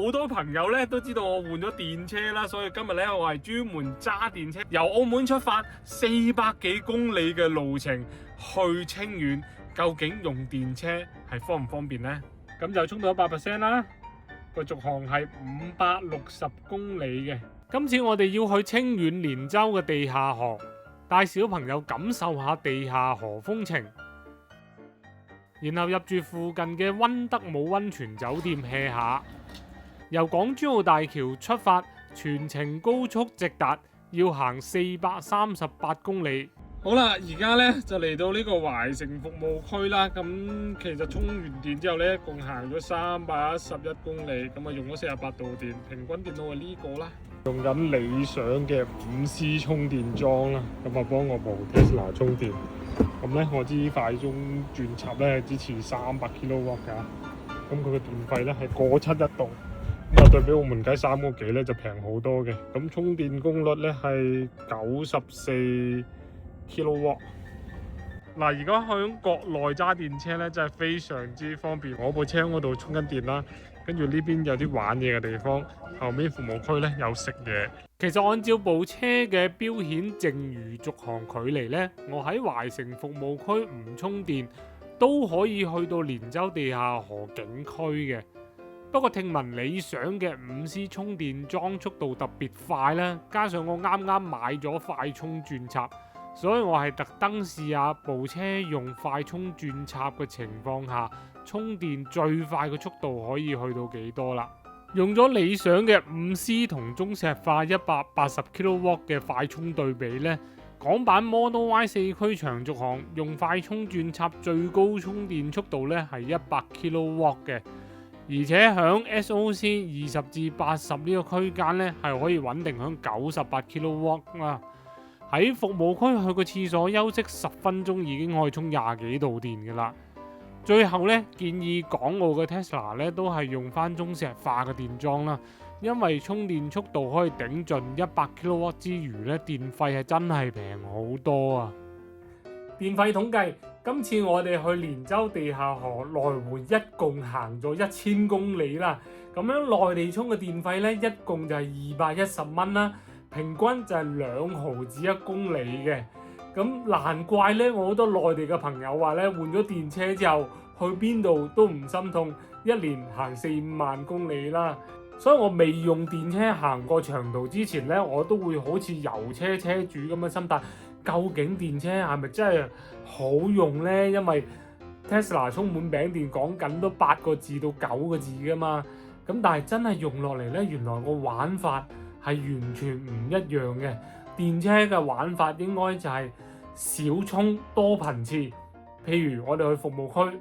好多朋友咧都知道我換咗電車啦，所以今日咧我係專門揸電車由澳門出發400幾公里嘅路程去清遠，究竟用電車係方唔方便呢？咁就充到100% 啦，個續航係560公里嘅。今次我哋要去清遠連州嘅地下河，帶小朋友感受下地下河風情。然後入住附近嘅溫德姆溫泉酒店 hea 下，由港珠澳大橋出發，全程高速直達，要行438公里。好啦，而家咧就嚟到呢個懷城服務區啦。咁其實充完電之後咧，一共行咗311公里，咁啊用咗48度電，平均電腦係呢個啦。用緊理想嘅5C 充電樁啦，咁啊幫我部 Tesla 充電。咁咧，我知快充轉插咧支持300 kW 㗎，咁佢嘅電費咧係過7一度，咁啊對比澳門街3個幾咧就平好多嘅。咁充電功率咧係94 kW。嗱，而家喺國內揸電車咧真係非常之方便。我部車嗰度充緊電啦，跟住呢邊有啲玩嘢嘅地方，後面服務區咧有食嘢。其實按照部車嘅標顯剩餘續航距離呢，我喺懷城服務區唔充電都可以去到連州地下河景區嘅。不過聽聞理想嘅5C 充電樁速度特別快啦，加上我啱啱買咗快充轉插，所以我係特登試下部車用快充轉插嘅情況下，充電最快嘅速度可以去到幾多啦。用咗理想嘅5C 同中石化180 kW 嘅快充對比呢，港版 Model Y 4驅長續航用快充轉插最高充電速度呢係100 kW 嘅，而且響 SOC 20至80呢個區間呢係可以穩定響98 kW 啦。喺服務區去個廁所休息10分鐘已經可以充20幾度電㗎啦。最後咧，建議港澳嘅 Tesla 咧都係用翻中石化嘅電樁啦，因為充電速度可以頂盡100 kW 之餘咧，電費係真係平好多啊！電費統計，今次我哋去連州地下河來回一共行咗1000公里啦，咁樣內地充嘅電費咧一共就係210蚊啦，平均就係2毫子1公里嘅。咁難怪咧，我好多內地嘅朋友話咧，換咗電車之後去邊度都唔心痛，一年行4-5萬公里啦。所以我未用電車行過長途之前咧，我都會好似油車車主咁嘅心態，究竟電車係咪真係好用呢？因為 Tesla 充滿餅電講緊都8個字到9個字㗎嘛。咁但係真係用落嚟咧，原來個玩法係完全唔一樣嘅。電車嘅玩法應該就係少充多頻次，譬如我哋去服務區，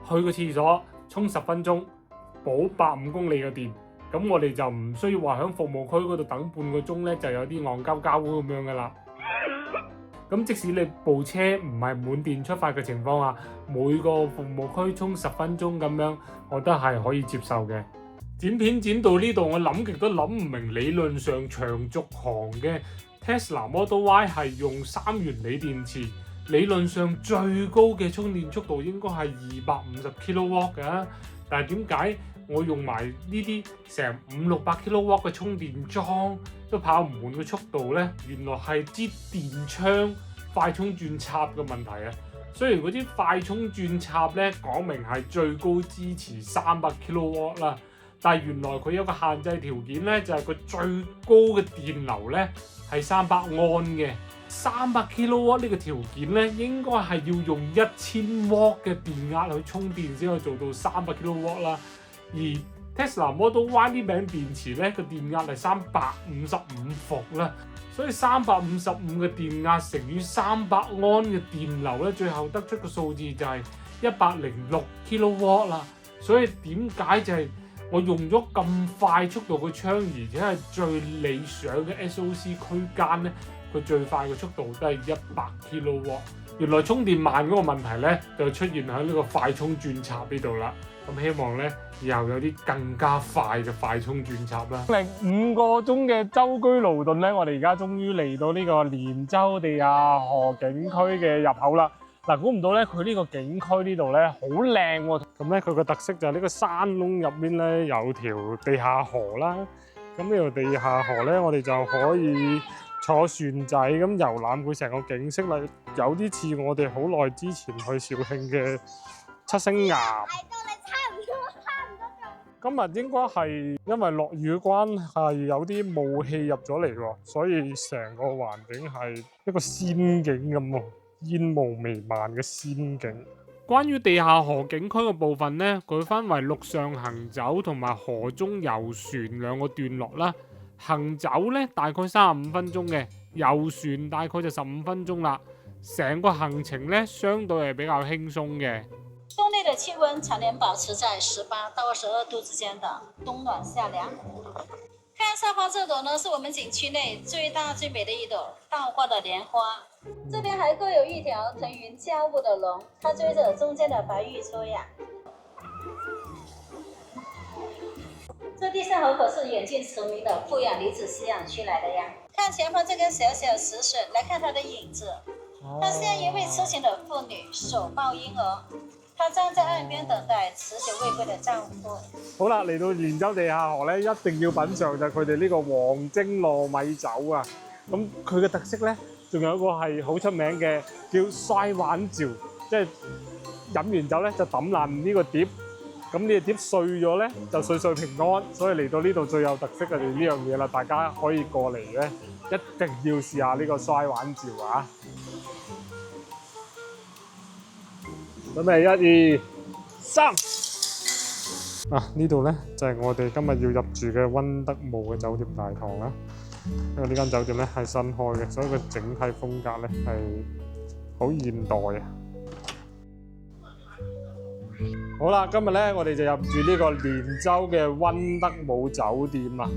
去個廁所充10分鐘，補150公里嘅電，咁我哋就唔需要話喺服務區嗰度等半個鐘咧，就有啲戇鳩鳩咁樣噶啦。咁即使你部車唔係滿電出發嘅情況下，每個服務區充10分鐘咁樣，我覺得係可以接受嘅。剪片剪到呢度，我諗極都諗唔明，理論上長續航嘅Tesla Model Y 係用3元鋰電池，理論上最高嘅充電速度應該係250 kW 嘅，但係點解我用埋呢啲成500-600 kW 嘅充電樁都跑唔滿嘅速度呢？原來係支電槍快充轉插嘅問題啊！雖然嗰啲快充轉插呢講明係最高支持300 kW 啦，但係原來佢有個限制條件呢，就係佢最高嘅電流呢係300安嘅。300 kW 呢個條件呢，應該係要用1000 W 嘅電壓去充電先可以做到300 kW 啦。而 Tesla Model Y 呢柄電池呢個電壓係355伏啦，所以355嘅電壓乘以300安嘅電流呢，最後得出個數字就係106 kW 啦。所以點解就係我用咗咁快速度嘅槍，而且係最理想嘅 SOC 區間呢，佢最快嘅速度都係100 kW。原來充電慢嗰個問題呢，就出現喺呢個快充轉插呢度啦。咁希望呢，以後有啲更加快嘅快充轉插啦。5個鐘嘅舟車勞頓呢，我哋而家終於嚟到呢個連州地下河景區嘅入口啦。嗱，估唔到咧，佢呢個景區呢度咧好靚喎。咁咧，佢個特色就係呢個山窿入邊咧有條地下河啦。咁呢條地下河咧，我哋就可以坐船仔咁遊覽佢成個景色啦。有啲似我哋好耐之前去肇慶嘅七星岩。今日應該係因為落雨嘅關係，有啲霧氣入咗嚟喎，所以成個環境係一個仙境咁喎，煙霧彌漫嘅仙境。關於地下河景區嘅部分呢，佢分為陸上行走同埋河中遊船兩個段落啦。行走呢大概35分鐘嘅，遊船大概就15分鐘啦。成個行程呢相對係比較輕鬆嘅。洞內的氣溫常年保持在18到22度之間的，冬暖夏涼。看上方這朵呢，是我們景區內最大最美的一朵倒掛的蓮花。這邊還各有一條騰雲駕霧的龍，它追着中間的白玉雛呀。這地上河可是遠近馳名的富養離子飼養區來的呀。看前方這根小小石筍，來看它的影子。它像一位痴情的婦女，手抱嬰兒。她站在岸邊等待持久未歸的丈夫。好啦，嚟到蓮洲地下河咧，一定要品嚐就係佢哋呢個黃精糯米酒啊！咁佢嘅特色咧，仲有一個係好出名嘅叫摔碗照，即係飲完酒咧就抌爛呢個碟，咁呢個碟碎咗咧就歲歲平安，所以嚟到呢度最有特色嘅就呢樣嘢啦，大家可以過嚟咧，一定要試下呢個摔碗照啊！準備1、2、3。呢度咧就係我哋今日要入住嘅溫德姆嘅酒店大堂啦。因為呢間酒店咧係新開嘅，所以個整體風格咧係好現代啊。好啦，今日咧我哋就入住呢個蓮洲嘅溫德姆酒店啦。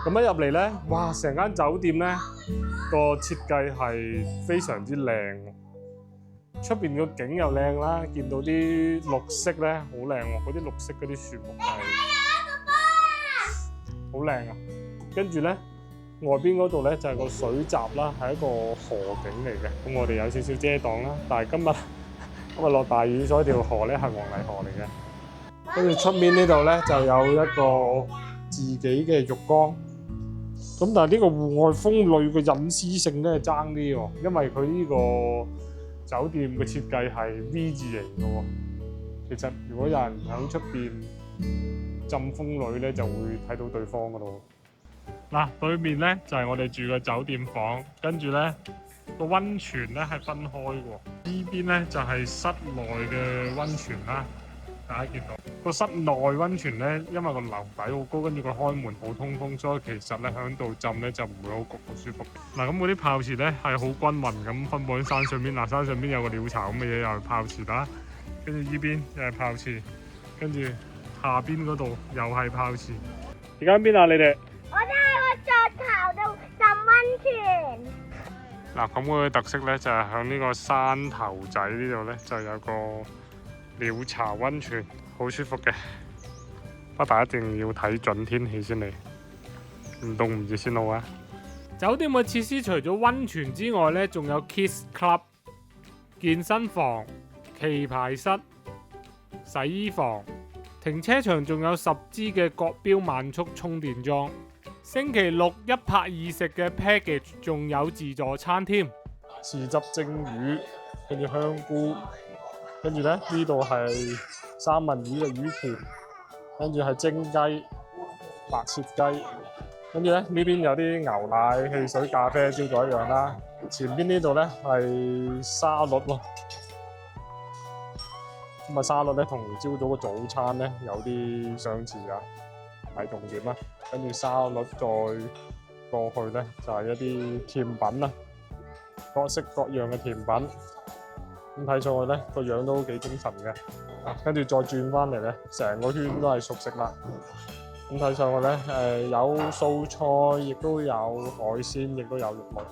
咁一入嚟咧，哇！成間酒店咧個設計係非常之靚。出邊個景又靚啦，見到啲綠色咧好靚喎，嗰啲綠色嗰啲樹木係好靚啊！跟住咧外邊嗰度咧就係個水閘啦，係一個河景嚟嘅。咁我哋有少少遮擋啦，但係今日落大雨，所以條河咧係黃泥河嚟嘅。跟住出面呢度咧就有一個自己嘅浴缸。咁但係呢個戶外風呂嘅隱私性咧係爭啲喎，因為佢呢個酒店嘅設計係 V 字形嘅喎，其實如果有人喺出邊浸風呂咧，就會睇到對方嗰度。嗱，對面咧就係我哋住嘅酒店房，跟住咧個溫泉咧係分開嘅喎。呢邊咧就係室內嘅溫泉啦，大家見到個室內溫泉咧，因為個樓底好高，跟住個開門好通風，所以其實咧喺度浸咧就唔會好焗好舒服。嗱，咁嗰啲泡池咧係好均勻咁分佈喺山上邊。嗱，山上邊有個鳥巢咁嘅嘢，又係泡池啦，跟住依邊又係泡池，跟住下邊嗰度又係泡池。而家喺邊啊？你哋？我哋喺個石頭度浸溫泉。嗱，咁佢嘅特色咧就係喺呢個山頭仔呢度咧就有個鳥巢溫泉，好舒服嘅。不過一定要睇準天氣先嚟，唔凍唔熱先好啊！酒店嘅設施除咗溫泉之外咧，仲有 Kids Club、健身房、棋牌室、洗衣房、停車場，仲有10支嘅國標慢速充電樁。星期六1拍2食嘅 package， 仲有自助餐添。豉汁蒸魚，跟住香菇，跟住咧呢度係三文魚嘅魚鉗，跟住係蒸雞、白切雞，跟住咧呢邊有啲牛奶、汽水、咖啡，朝早一樣啦。前邊呢度咧係沙律喎，咁啊沙律咧同朝早嘅早餐咧有啲相似啊，係重點啦。跟住沙律再過去咧就係一啲甜品啦，各式各樣嘅甜品。咁睇上去咧個樣都幾精神嘅。跟住再轉翻嚟咧，成個圈都係熟食啦。咁睇上去咧，有素菜，亦都有海鮮，亦都有肉類。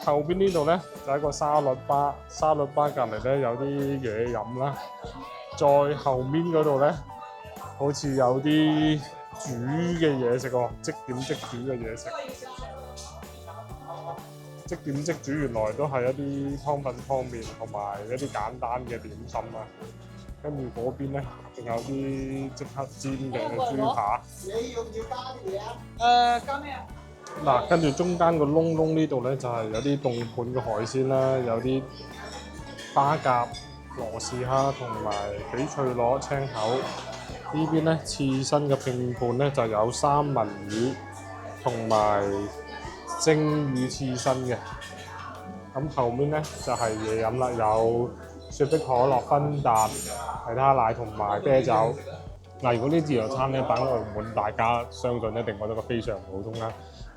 後邊呢度咧就係一個沙律吧，沙律吧隔離咧有啲嘢飲啦。再後面嗰度咧，好似有啲煮嘅嘢食喎，即點即煮嘅嘢食。即點即煮，原來都係一啲湯粉湯麵同埋一啲簡單嘅點心啊。跟住嗰邊咧，仲有啲即刻煎嘅豬扒。加咩啊？嗱，跟住中間個窿呢度咧，就係有啲凍盤嘅海鮮啦，有啲巴甲、羅氏蝦同埋翡翠螺、青口。呢邊咧刺身嘅拼盤咧就有三文魚同埋蒸魚刺身嘅。咁後面咧就係嘢飲啦，有雪碧可樂、芬達、維他奶同埋啤酒。嗱，如果啲自助餐咧擺喺澳門，大家相信一定覺得非常普通啦。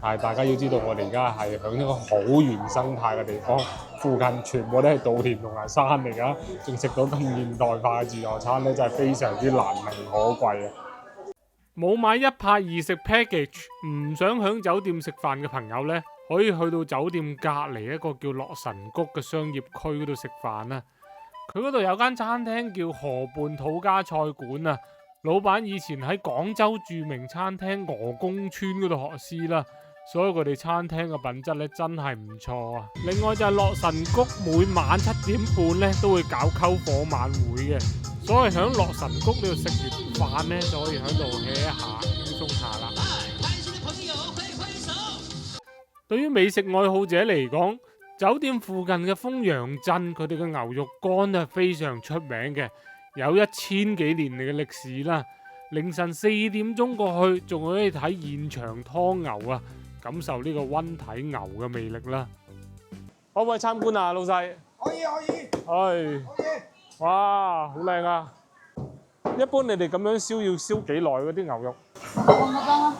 但係大家要知道，我哋而家係喺一個好原生態嘅地方，附近全部都係稻田同埋山嚟㗎，仲食到咁現代化嘅自助餐咧，真係非常之難能可貴啊！冇買一拍二食 package， 唔想喺酒店食飯嘅朋友咧，可以去到酒店隔離一個叫樂神谷嘅商業區嗰度食飯啦。佢嗰度有間餐廳叫河畔土家菜館啊，老闆以前喺廣州著名餐廳鵝公村嗰度學師啦。所以佢哋餐廳嘅品質咧真係唔錯啊！另外就係樂神谷每晚7點半咧都會搞篝火晚會嘅，所以喺樂神谷呢度食完飯咧就可以喺度 hea 一下輕鬆下啦。對於美食愛好者嚟講，酒店附近嘅豐陽鎮佢哋嘅牛肉乾係非常出名嘅，有1000幾年嚟嘅歷史啦。凌晨4點鐘過去仲可以睇現場劏牛啊！感受呢個溫體牛嘅魅力啦！可唔可以參觀啊，老細？可以。係。哇，好靚啊！一般你哋咁樣燒要燒幾耐嗰啲牛肉？半個鐘咯。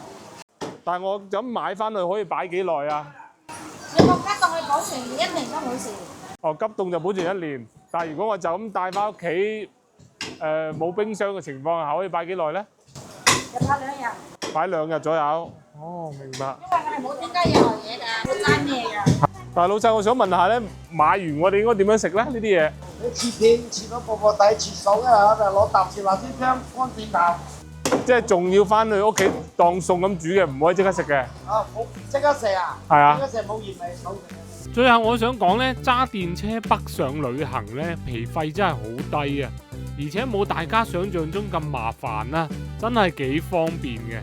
但係我咁買翻去可以擺幾耐啊？你冇急凍去保存1年都冇事。哦，急凍就保存1年，但係如果我就咁帶翻屋企，冇冰箱嘅情況下，可以擺幾耐咧？就擺2日。擺2日左右。哦，明白。因為我哋冇添加任何嘢㗎，冇齋咩㗎。但係老細，我想問下咧，買完我哋應該點樣食咧？呢啲嘢？你切片，切到個底，切熟一下就攞搭切辣椒醬乾片頭。即係仲要翻去屋企當餸咁煮嘅，唔可以即刻食嘅。啊，冇即刻食啊！係啊。即刻食冇鹽味，冇食。最後我想講咧，揸電車北上旅行咧，皮費真係好低啊，而且冇大家想象中咁麻煩啦，真係幾方便嘅。